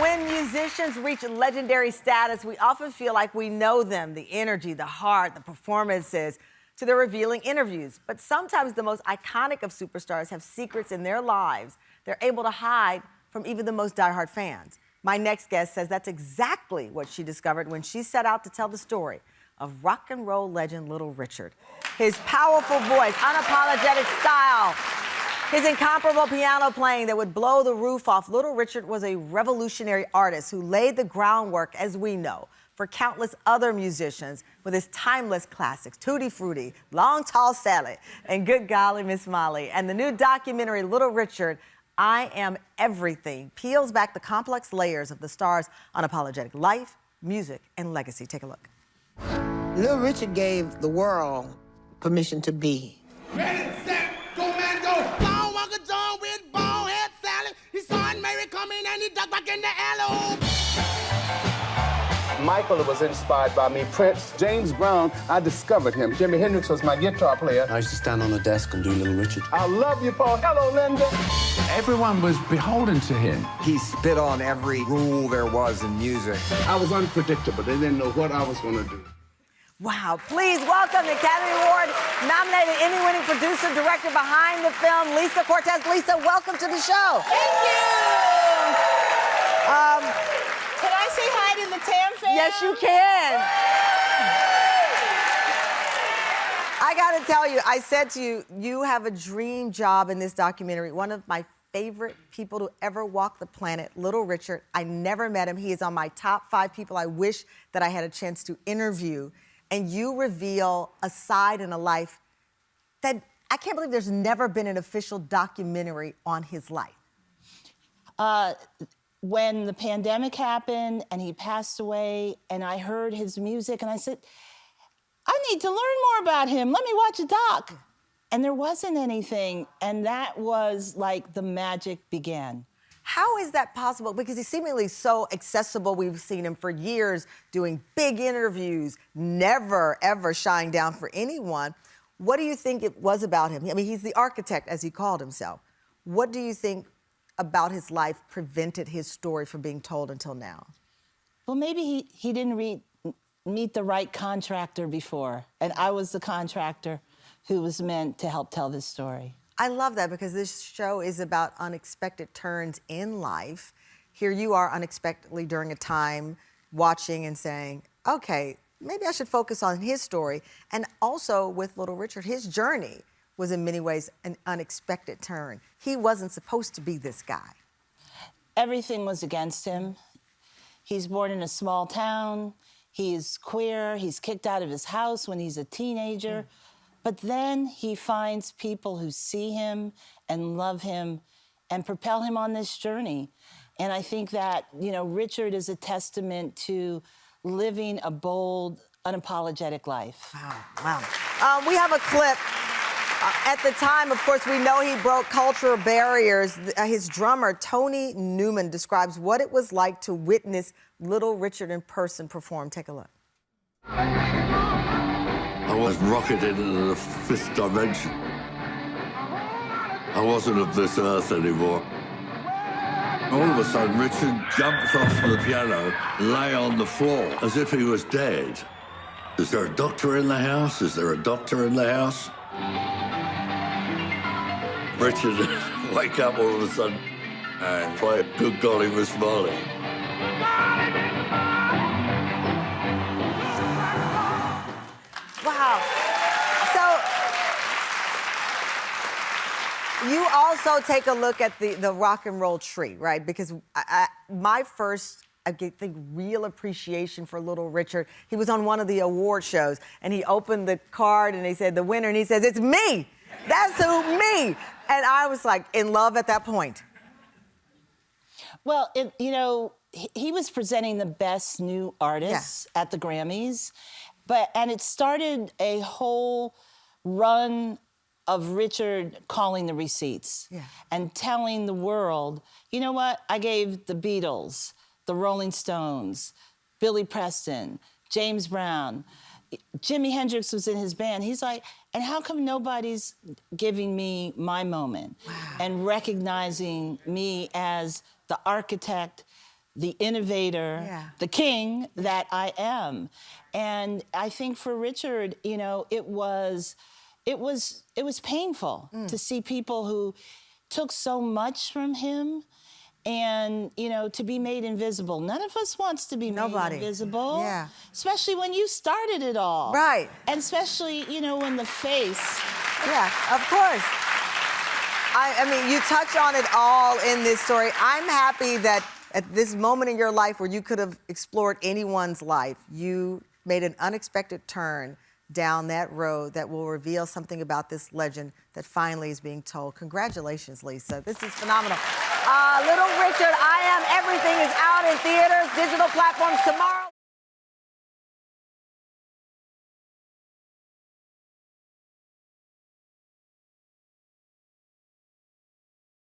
When musicians reach legendary status, we often feel like we know them, the energy, the heart, the performances, to their revealing interviews. But sometimes the most iconic of superstars have secrets in their lives they're able to hide from even the most diehard fans. My next guest says that's exactly what she discovered when she set out to tell the story of rock and roll legend Little Richard. His powerful voice, unapologetic style, his incomparable piano playing that would blow the roof off. Little Richard was a revolutionary artist who laid the groundwork, as we know, for countless other musicians with his timeless classics, Tutti Frutti, Long Tall Sally, and Good Golly Miss Molly. And the new documentary, Little Richard, I Am Everything, peels back the complex layers of the star's unapologetic life, music, and legacy. Take a look. Little Richard gave the world permission to be. Ready, set, go, man, go! Long Uncle John with bald head Sally. He saw Aunt Mary coming and he ducked back in the alley. Michael was inspired by me. Prince, James Brown, I discovered him. Jimi Hendrix was my guitar player. I used to stand on the desk and do Little Richard. I love you, Paul. Hello, Linda. Everyone was beholden to him. He spit on every rule there was in music. I was unpredictable. They didn't know what I was going to do. Wow, please welcome the Academy Award-nominated Emmy-winning producer, director behind the film, Lisa Cortés. Lisa, welcome to the show. Thank you. Can I say hi to the Tam Fam? Yes, you can. I gotta tell you, I said to you, you have a dream job in this documentary. One of my favorite people to ever walk the planet, Little Richard. I never met him. He is on my top 5 people I wish that I had a chance to interview. And you reveal a side in a life that I can't believe there's never been an official documentary on his life. When the pandemic happened and he passed away and I heard his music and I said, I need to learn more about him. Let me watch a doc. And there wasn't anything. And that was like the magic began. How is that possible? Because he's seemingly so accessible. We've seen him for years doing big interviews, never, ever shying down for anyone. What do you think it was about him? I mean, he's the architect, as he called himself. What do you think about his life prevented his story from being told until now? Well, maybe he didn't meet the right contractor before. And I was the contractor who was meant to help tell this story. I love that because this show is about unexpected turns in life. Here you are unexpectedly during a time watching and saying, okay, maybe I should focus on his story. And also with Little Richard, his journey was in many ways an unexpected turn. He wasn't supposed to be this guy. Everything was against him. He's born in a small town. He's queer. He's kicked out of his house when he's a teenager. But then he finds people who see him and love him and propel him on this journey. And I think that, you know, Richard is a testament to living a bold, unapologetic life. Wow. We have a clip. At the time, of course, we know he broke cultural barriers. His drummer, Tony Newman, describes what it was like to witness Little Richard in person perform. Take a look. I was rocketed into the 5th dimension. I wasn't of this earth anymore. All of a sudden, Richard jumped off the piano, lay on the floor as if he was dead. Is there a doctor in the house? Is there a doctor in the house? Richard wake up all of a sudden and play Good Golly Miss Molly. Wow. So you also take a look at the rock and roll tree, right? Because my first, I think, real appreciation for Little Richard, he was on one of the award shows and he opened the card and they said the winner and he says, it's me. That's who, me. And I was like in love at that point. Well, you know, he was presenting the best new artists at the Grammys. And it started a whole run of Richard calling the receipts and telling the world, you know what? I gave the Beatles, the Rolling Stones, Billy Preston, James Brown, Jimi Hendrix was in his band. He's like, and how come nobody's giving me my moment and recognizing me as the architect, the innovator, Yeah. the king that I am. And I think for Richard, you know, it was painful to see people who took so much from him and, you know, to be made invisible. None of us wants to be Nobody. made invisible. Yeah. Especially when you started it all. Right. And especially, you know, when the face. Yeah, of course. I mean, you touch on it all in this story. I'm happy that at this moment in your life where you could have explored anyone's life, you made an unexpected turn down that road that will reveal something about this legend that finally is being told. Congratulations, Lisa. This is phenomenal. Little Richard, I Am Everything is out in theaters, digital platforms tomorrow.